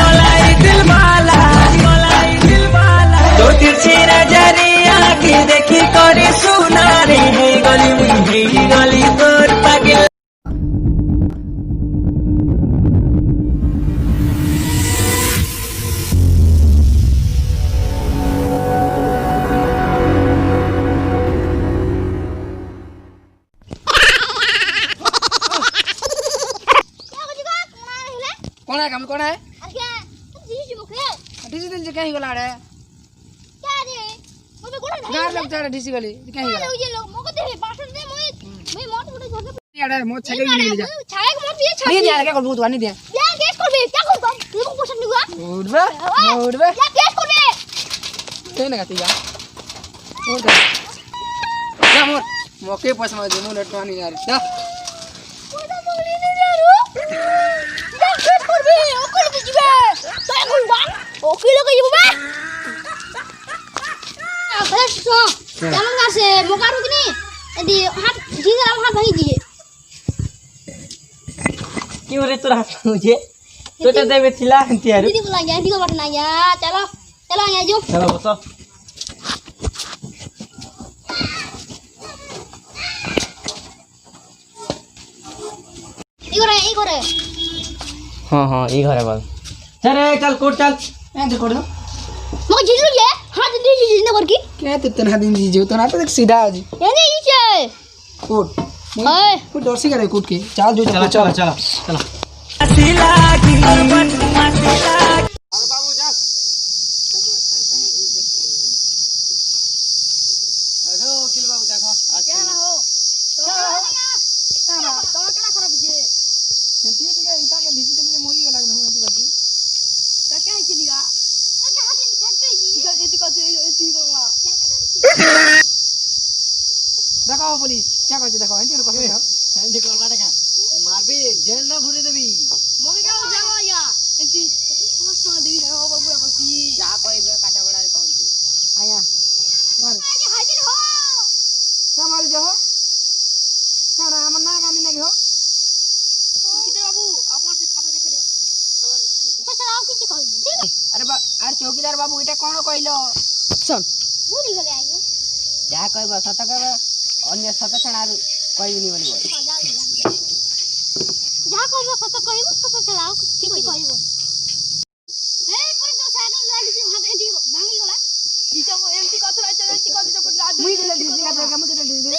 गलाई दिल वाला तो तिरछी नजरिया के देखी करे सुना रे गली तोर पागल कौन है काम कौन है डीसी दिल क्या ही गला रे क्या रे मम्मी कोण नाही गार लग जा डीसी गली क्या ही गला ये लोग मग ते पाठवून दे मी मोठ मोठे झोके यार मो छगे नहीं जा छाया मोठ दिए छाया नहीं दिया क्या कर बहुत वानी दिया या केस करबे क्या करबो तू क्वेश्चन निगा उड़बे या केस करबे ते ना गाती जा उड़ जा मोर मोके पास में दे मोर टवानी यार जा कोदा बोली नहीं यारो या केस करबे ओकरे दिबे तो कोन बा ओके लगे जिबे आ सो কেমন আছে মোকারু কিনি এদি হাত জিগা হাত ভাই দিয়ে क्यों रे तोरा मुझे तो देवे थिला अंतियार दीदी बोला या दीदी बैठना या चलो चलो यहाँ जो चलो बस ई करे हां ई घरे बोल चल रे चल कोट चल ए जे कोड मग जिजू ये हाथ दे जिजू ने की क्या ते तना दिन जी जो तना तो सीधा आ जी ये नहीं छे कोट ओए कोई डर से करे कोट के चाल जो चला चल चला चला हसीला की हसीला बाबू जा हेलो किल बाबू देखो क्या ना हो तो क्या खराब जे ठीक है इता के डीसी दिल मोरी गला न होती बाकी तो क्या है चलीगा क्या हाथ में फेंकते ही इति का इति कोला देखो पुलिस क्या करते देखो एंटी को देखो एंटी करबा देखा मारबी जेल ना भरे देबी मगे क्या हो जाओ या इति समस्त देवी देखो बाबू बसी जा कहबे काटा बड़ा रे कहन तू आया मार आज हाजिर हो क्या मार जाओ सारा हमर ना कामी नहीं हो किधर बाबू अपन से खाता देखे दियो और सर आओ किछ कहि ठीक है अरे चौकीदार बाबू एटा कोन कहलो सुन भूली गले आइए जा कहबा सत कहबा अन्य सत छणा कहबी नहीं बोल जा कहबो सत कहबो सत चलाओ ठीक है कहबो ए पर तो साइकिल गाड़ी से हाथ एदी भांगी गला ई सब एमटी कथरा चलती कथि तो पकड़ा मुई दिले डीसी का काम के डीसी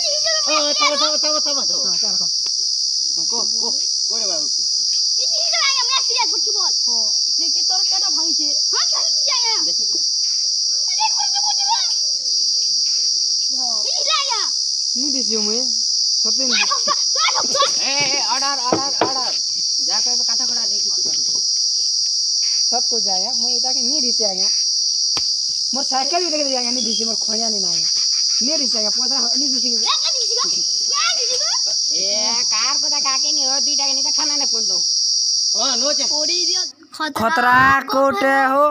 तब को रे बाबू ई जी तो आया मैं सीरियस गुटकी बोल हो जे के तोर केटा भांगी छे हां भांगी जाया देखो अरे कोन तो कुछ ना ई लाया नी डीसी मुई सते ए ऑर्डर जा कहबे काटा बड़ा दे तू सब तो जाया मुई एटा के नी डीसी आया मोर साइकिल भी देखे जाया नी डीसी मोर खोया नी ना आया नी डीसी आया पता नी डीसी के ए कार को काके नहीं हो दुईटा के नहीं खाना ने पन दो हां नो जा खतरा कोटे हो